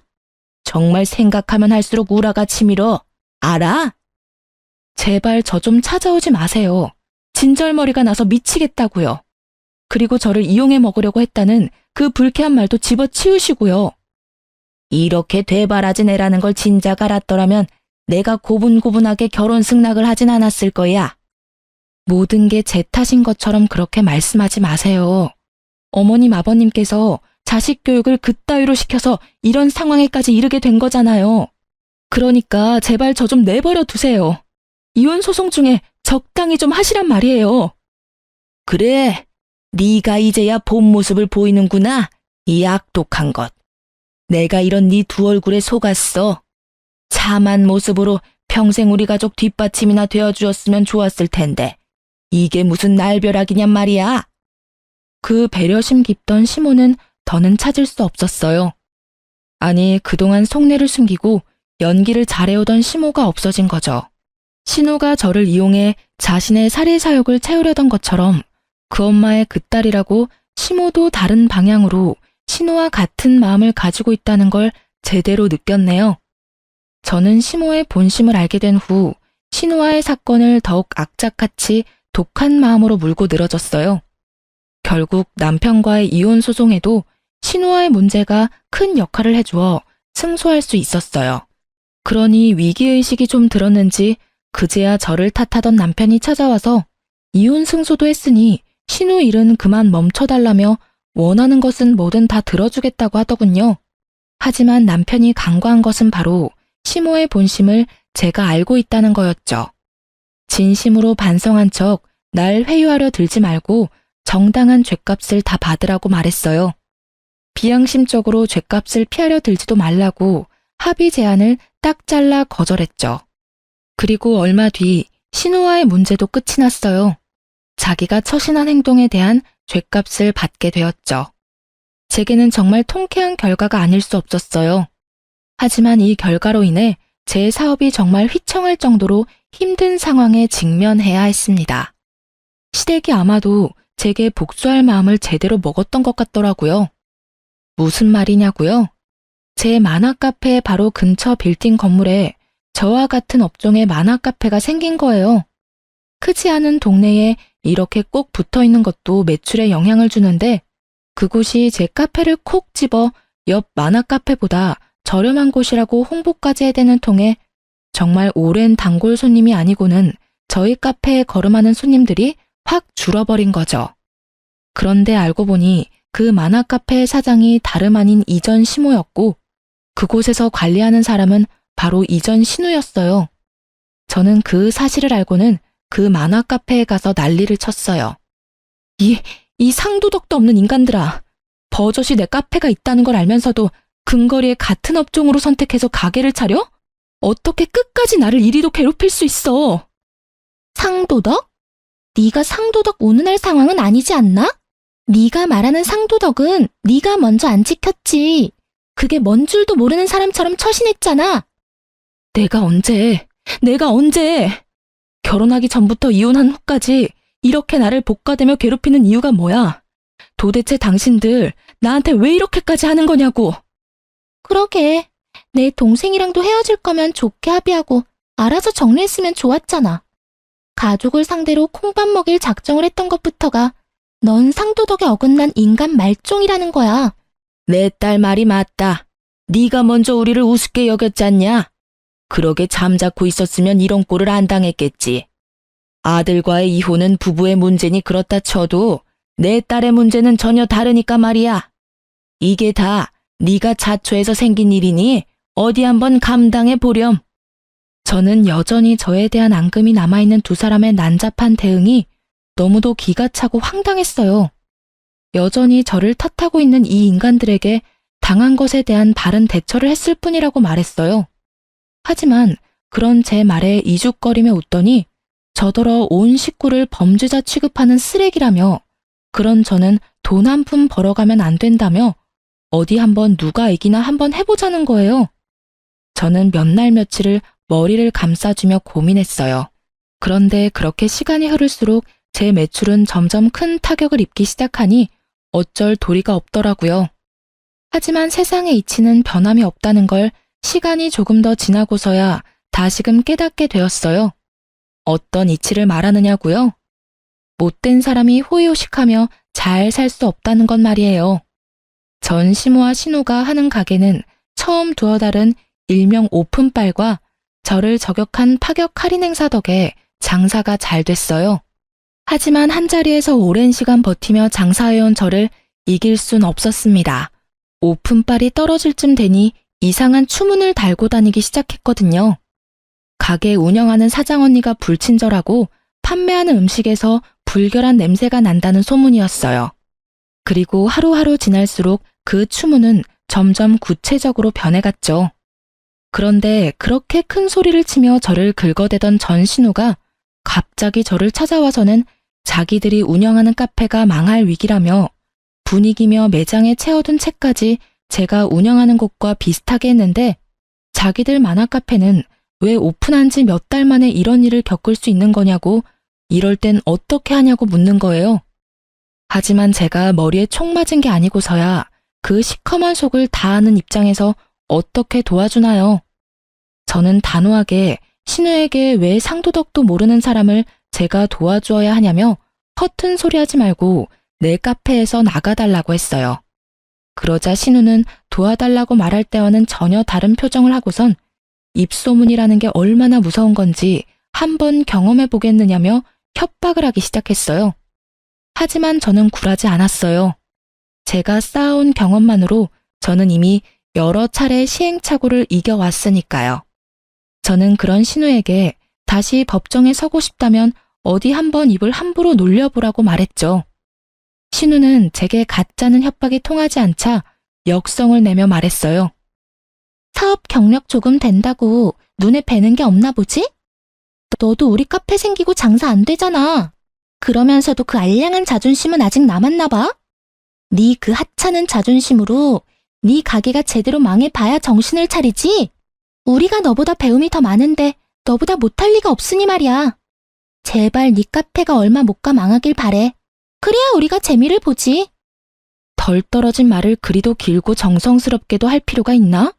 정말 생각하면 할수록 우라가 치밀어. 알아? 제발 저 좀 찾아오지 마세요. 진절머리가 나서 미치겠다고요. 그리고 저를 이용해 먹으려고 했다는 그 불쾌한 말도 집어치우시고요. 이렇게 되바라진 애라는 걸 진작 알았더라면 내가 고분고분하게 결혼 승낙을 하진 않았을 거야. 모든 게 제 탓인 것처럼 그렇게 말씀하지 마세요. 어머님, 아버님께서 자식 교육을 그따위로 시켜서 이런 상황에까지 이르게 된 거잖아요. 그러니까 제발 저 좀 내버려 두세요. 이혼 소송 중에 적당히 좀 하시란 말이에요. 그래, 네가 이제야 본 모습을 보이는구나. 이 악독한 것. 내가 이런 네 두 얼굴에 속았어. 참한 모습으로 평생 우리 가족 뒷받침이나 되어주었으면 좋았을 텐데 이게 무슨 날벼락이냔 말이야. 그 배려심 깊던 시모는 더는 찾을 수 없었어요. 아니, 그동안 속내를 숨기고 연기를 잘해오던 시모가 없어진 거죠. 신우가 저를 이용해 자신의 살해 사욕을 채우려던 것처럼 그 엄마의 그 딸이라고 시모도 다른 방향으로 신우와 같은 마음을 가지고 있다는 걸 제대로 느꼈네요. 저는 시모의 본심을 알게 된 후 신우와의 사건을 더욱 악착같이 독한 마음으로 물고 늘어졌어요. 결국 남편과의 이혼 소송에도 신우와의 문제가 큰 역할을 해주어 승소할 수 있었어요. 그러니 위기의식이 좀 들었는지 그제야 저를 탓하던 남편이 찾아와서 이혼 승소도 했으니 신우 일은 그만 멈춰달라며 원하는 것은 뭐든 다 들어주겠다고 하더군요. 하지만 남편이 간과한 것은 바로 시모의 본심을 제가 알고 있다는 거였죠. 진심으로 반성한 척 날 회유하려 들지 말고 정당한 죗값을 다 받으라고 말했어요. 비양심적으로 죗값을 피하려 들지도 말라고 합의 제안을 딱 잘라 거절했죠. 그리고 얼마 뒤 신우와의 문제도 끝이 났어요. 자기가 처신한 행동에 대한 죗값을 받게 되었죠. 제게는 정말 통쾌한 결과가 아닐 수 없었어요. 하지만 이 결과로 인해 제 사업이 정말 휘청할 정도로 힘든 상황에 직면해야 했습니다. 시댁이 아마도 제게 복수할 마음을 제대로 먹었던 것 같더라고요. 무슨 말이냐고요? 제 만화 카페 바로 근처 빌딩 건물에 저와 같은 업종의 만화 카페가 생긴 거예요. 크지 않은 동네에 이렇게 꼭 붙어 있는 것도 매출에 영향을 주는데 그곳이 제 카페를 콕 집어 옆 만화 카페보다 저렴한 곳이라고 홍보까지 해대는 통에 정말 오랜 단골 손님이 아니고는 저희 카페에 걸음하는 손님들이 확 줄어버린 거죠. 그런데 알고 보니 그 만화 카페의 사장이 다름 아닌 이전 시모였고 그곳에서 관리하는 사람은 바로 이전 신우였어요. 저는 그 사실을 알고는 그 만화 카페에 가서 난리를 쳤어요. 이 상도덕도 없는 인간들아. 버젓이 내 카페가 있다는 걸 알면서도 근거리에 같은 업종으로 선택해서 가게를 차려? 어떻게 끝까지 나를 이리도 괴롭힐 수 있어? 상도덕? 네가 상도덕 운운할 상황은 아니지 않나? 네가 말하는 상도덕은 네가 먼저 안 지켰지. 그게 뭔 줄도 모르는 사람처럼 처신했잖아. 내가 언제? 결혼하기 전부터 이혼한 후까지 이렇게 나를 복가대며 괴롭히는 이유가 뭐야? 도대체 당신들 나한테 왜 이렇게까지 하는 거냐고. 그러게. 내 동생이랑도 헤어질 거면 좋게 합의하고 알아서 정리했으면 좋았잖아. 가족을 상대로 콩밥 먹일 작정을 했던 것부터가 넌 상도덕에 어긋난 인간 말종이라는 거야. 내 딸 말이 맞다. 네가 먼저 우리를 우습게 여겼잖냐? 그러게 잠자코 있었으면 이런 꼴을 안 당했겠지. 아들과의 이혼은 부부의 문제니 그렇다 쳐도 내 딸의 문제는 전혀 다르니까 말이야. 이게 다 네가 자초해서 생긴 일이니 어디 한번 감당해 보렴. 저는 여전히 저에 대한 앙금이 남아있는 두 사람의 난잡한 대응이 너무도 기가 차고 황당했어요. 여전히 저를 탓하고 있는 이 인간들에게 당한 것에 대한 바른 대처를 했을 뿐이라고 말했어요. 하지만 그런 제 말에 이죽거리며 웃더니 저더러 온 식구를 범죄자 취급하는 쓰레기라며 그런 저는 돈 한 푼 벌어가면 안 된다며 어디 한번 누가 이기나 한번 해보자는 거예요. 저는 몇 날 며칠을 머리를 감싸주며 고민했어요. 그런데 그렇게 시간이 흐를수록 제 매출은 점점 큰 타격을 입기 시작하니 어쩔 도리가 없더라고요. 하지만 세상의 이치는 변함이 없다는 걸 시간이 조금 더 지나고서야 다시금 깨닫게 되었어요. 어떤 이치를 말하느냐고요? 못된 사람이 호의호식하며 잘 살 수 없다는 건 말이에요. 전 시모와 신우가 하는 가게는 처음 두어 달은 일명 오픈빨과 저를 저격한 파격 할인 행사 덕에 장사가 잘 됐어요. 하지만 한자리에서 오랜 시간 버티며 장사해온 저를 이길 순 없었습니다. 오픈빨이 떨어질 쯤 되니 이상한 추문을 달고 다니기 시작했거든요. 가게 운영하는 사장 언니가 불친절하고 판매하는 음식에서 불결한 냄새가 난다는 소문이었어요. 그리고 하루하루 지날수록 그 추문은 점점 구체적으로 변해갔죠. 그런데 그렇게 큰 소리를 치며 저를 긁어대던 전신우가 갑자기 저를 찾아와서는 자기들이 운영하는 카페가 망할 위기라며 분위기며 매장에 채워둔 책까지 제가 운영하는 곳과 비슷하게 했는데 자기들 만화 카페는 왜 오픈한 지 몇 달 만에 이런 일을 겪을 수 있는 거냐고 이럴 땐 어떻게 하냐고 묻는 거예요. 하지만 제가 머리에 총 맞은 게 아니고서야 그 시커먼 속을 다 아는 입장에서 어떻게 도와주나요? 저는 단호하게 신우에게 왜 상도덕도 모르는 사람을 제가 도와주어야 하냐며 허튼 소리 하지 말고 내 카페에서 나가달라고 했어요. 그러자 신우는 도와달라고 말할 때와는 전혀 다른 표정을 하고선 입소문이라는 게 얼마나 무서운 건지 한번 경험해 보겠느냐며 협박을 하기 시작했어요. 하지만 저는 굴하지 않았어요. 제가 쌓아온 경험만으로 저는 이미 여러 차례 시행착오를 이겨왔으니까요. 저는 그런 신우에게 다시 법정에 서고 싶다면 어디 한번 입을 함부로 놀려보라고 말했죠. 신우는 제게 가짜는 협박이 통하지 않자 역성을 내며 말했어요. 사업 경력 조금 된다고 눈에 뵈는 게 없나 보지? 너도 우리 카페 생기고 장사 안 되잖아. 그러면서도 그 알량한 자존심은 아직 남았나 봐? 네 그 하찮은 자존심으로 네 가게가 제대로 망해봐야 정신을 차리지? 우리가 너보다 배움이 더 많은데 너보다 못할 리가 없으니 말이야. 제발 네 카페가 얼마 못 가 망하길 바래. 그래야 우리가 재미를 보지. 덜 떨어진 말을 그리도 길고 정성스럽게도 할 필요가 있나?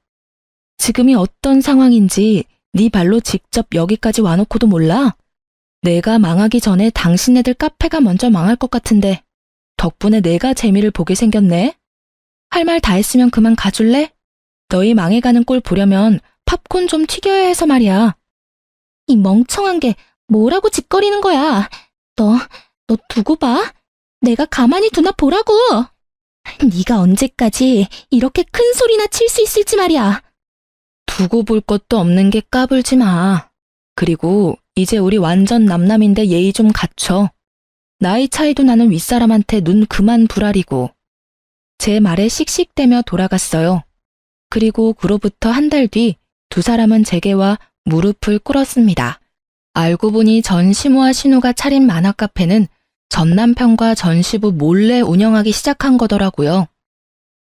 지금이 어떤 상황인지 네 발로 직접 여기까지 와놓고도 몰라? 내가 망하기 전에 당신네들 카페가 먼저 망할 것 같은데 덕분에 내가 재미를 보게 생겼네? 할 말 다 했으면 그만 가줄래? 너희 망해가는 꼴 보려면 팝콘 좀 튀겨야 해서 말이야. 이 멍청한 게 뭐라고 짓거리는 거야? 너 두고 봐. 내가 가만히 두나 보라고. 네가 언제까지 이렇게 큰 소리나 칠 수 있을지 말이야. 두고 볼 것도 없는 게 까불지 마. 그리고 이제 우리 완전 남남인데 예의 좀 갖춰. 나이 차이도 나는 윗사람한테 눈 그만 부라리고. 제 말에 씩씩대며 돌아갔어요. 그리고 그로부터 한 달 뒤 두 사람은 제게와 무릎을 꿇었습니다. 알고 보니 전 시모와 신우가 차린 만화 카페는 전 남편과 전 시부 몰래 운영하기 시작한 거더라고요.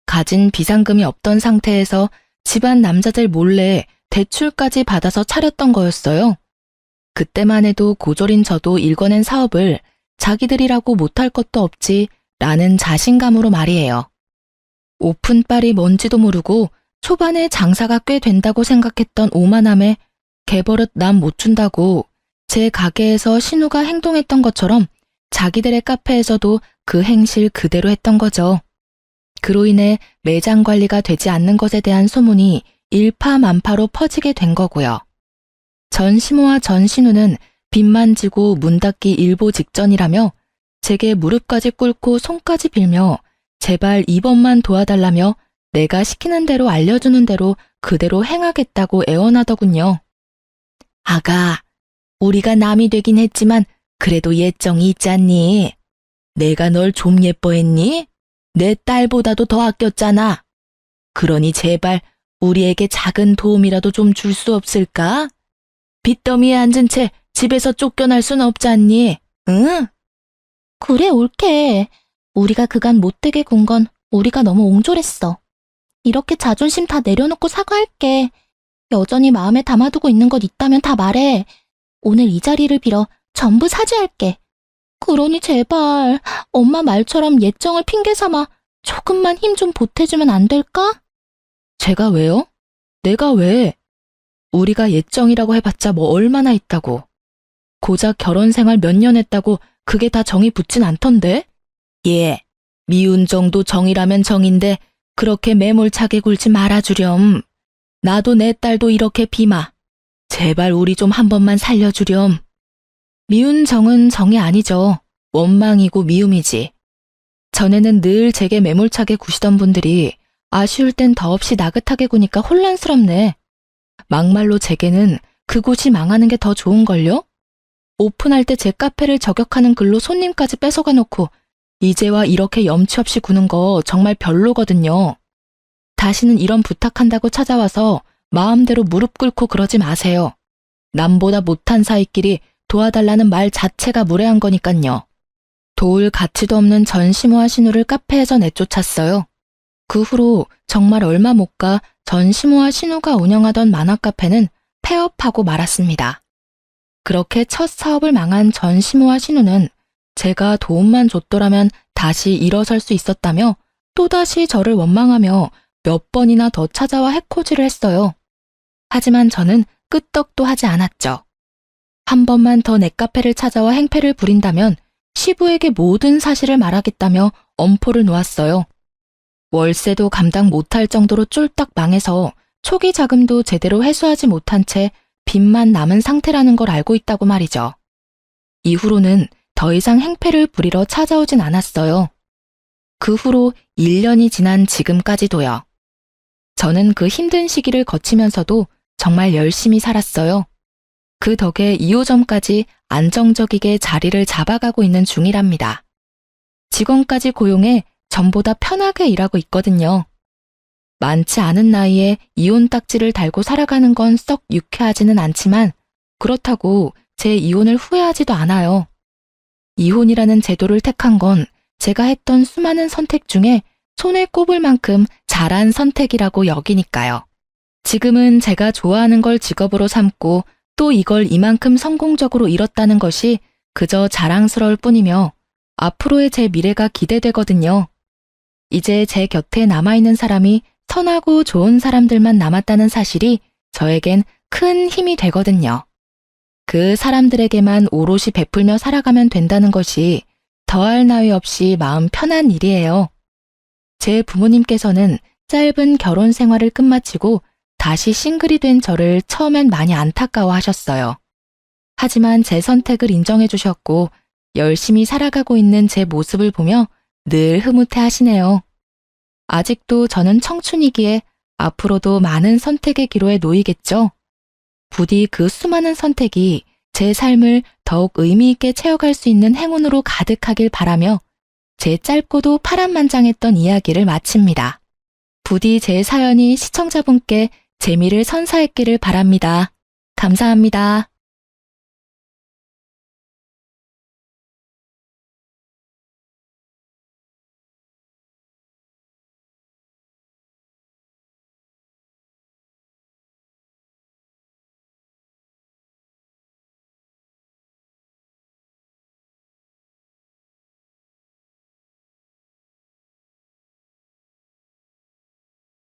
가진 비상금이 없던 상태에서 집안 남자들 몰래 대출까지 받아서 차렸던 거였어요. 그때만 해도 고졸인 저도 일궈낸 사업을 자기들이라고 못할 것도 없지 라는 자신감으로 말이에요. 오픈빨이 뭔지도 모르고 초반에 장사가 꽤 된다고 생각했던 오만함에 개버릇 남 못 준다고 제 가게에서 신우가 행동했던 것처럼 자기들의 카페에서도 그 행실 그대로 했던 거죠. 그로 인해 매장 관리가 되지 않는 것에 대한 소문이 일파만파로 퍼지게 된 거고요. 전 시모와 전 신우는 빚만 지고 문 닫기 일보 직전이라며 제게 무릎까지 꿇고 손까지 빌며 제발 이번만 도와달라며 내가 시키는 대로 알려주는 대로 그대로 행하겠다고 애원하더군요. 아가, 우리가 남이 되긴 했지만 그래도 예정이 있잖니. 내가 널 좀 예뻐했니? 내 딸보다도 더 아꼈잖아. 그러니 제발 우리에게 작은 도움이라도 좀 줄 수 없을까? 빚더미에 앉은 채 집에서 쫓겨날 순 없잖니, 응? 그래, 옳게. 우리가 그간 못되게 군 건 우리가 너무 옹졸했어. 이렇게 자존심 다 내려놓고 사과할게. 여전히 마음에 담아두고 있는 것 있다면 다 말해. 오늘 이 자리를 빌어 전부 사죄할게. 그러니 제발 엄마 말처럼 예정을 핑계 삼아 조금만 힘 좀 보태주면 안 될까? 제가 왜요? 내가 왜? 우리가 예정이라고 해봤자 뭐 얼마나 있다고. 고작 결혼 생활 몇 년 했다고 그게 다 정이 붙진 않던데? 예, 미운 정도 정이라면 정인데 그렇게 매몰차게 굴지 말아주렴. 나도 내 딸도 이렇게 비마. 제발 우리 좀 한 번만 살려주렴. 미운 정은 정이 아니죠. 원망이고 미움이지. 전에는 늘 제게 매몰차게 구시던 분들이 아쉬울 땐 더없이 나긋하게 구니까 혼란스럽네. 막말로 제게는 그곳이 망하는 게 더 좋은걸요? 오픈할 때 제 카페를 저격하는 글로 손님까지 뺏어가 놓고 이제와 이렇게 염치 없이 구는 거 정말 별로거든요. 다시는 이런 부탁한다고 찾아와서 마음대로 무릎 꿇고 그러지 마세요. 남보다 못한 사이끼리 도와달라는 말 자체가 무례한 거니깐요. 도울 가치도 없는 전시모아 신우를 카페에서 내쫓았어요. 그 후로 정말 얼마 못 가 전시모아 신우가 운영하던 만화 카페는 폐업하고 말았습니다. 그렇게 첫 사업을 망한 전시모아 신우는 제가 도움만 줬더라면 다시 일어설 수 있었다며 또다시 저를 원망하며 몇 번이나 더 찾아와 해코지를 했어요. 하지만 저는 끄떡도 하지 않았죠. 한 번만 더 내 카페를 찾아와 행패를 부린다면 시부에게 모든 사실을 말하겠다며 엄포를 놓았어요. 월세도 감당 못할 정도로 쫄딱 망해서 초기 자금도 제대로 회수하지 못한 채 빚만 남은 상태라는 걸 알고 있다고 말이죠. 이후로는 더 이상 행패를 부리러 찾아오진 않았어요. 그 후로 1년이 지난 지금까지도요. 저는 그 힘든 시기를 거치면서도 정말 열심히 살았어요. 그 덕에 2호점까지 안정적이게 자리를 잡아가고 있는 중이랍니다. 직원까지 고용해 전보다 편하게 일하고 있거든요. 많지 않은 나이에 이혼 딱지를 달고 살아가는 건 썩 유쾌하지는 않지만 그렇다고 제 이혼을 후회하지도 않아요. 이혼이라는 제도를 택한 건 제가 했던 수많은 선택 중에 손에 꼽을 만큼 잘한 선택이라고 여기니까요. 지금은 제가 좋아하는 걸 직업으로 삼고 또 이걸 이만큼 성공적으로 이뤘다는 것이 그저 자랑스러울 뿐이며 앞으로의 제 미래가 기대되거든요. 이제 제 곁에 남아있는 사람이 선하고 좋은 사람들만 남았다는 사실이 저에겐 큰 힘이 되거든요. 그 사람들에게만 오롯이 베풀며 살아가면 된다는 것이 더할 나위 없이 마음 편한 일이에요. 제 부모님께서는 짧은 결혼 생활을 끝마치고 다시 싱글이 된 저를 처음엔 많이 안타까워하셨어요. 하지만 제 선택을 인정해 주셨고 열심히 살아가고 있는 제 모습을 보며 늘 흐뭇해 하시네요. 아직도 저는 청춘이기에 앞으로도 많은 선택의 기로에 놓이겠죠. 부디 그 수많은 선택이 제 삶을 더욱 의미 있게 채워갈 수 있는 행운으로 가득하길 바라며 제 짧고도 파란만장했던 이야기를 마칩니다. 부디 제 사연이 시청자분께 재미를 선사했기를 바랍니다. 감사합니다.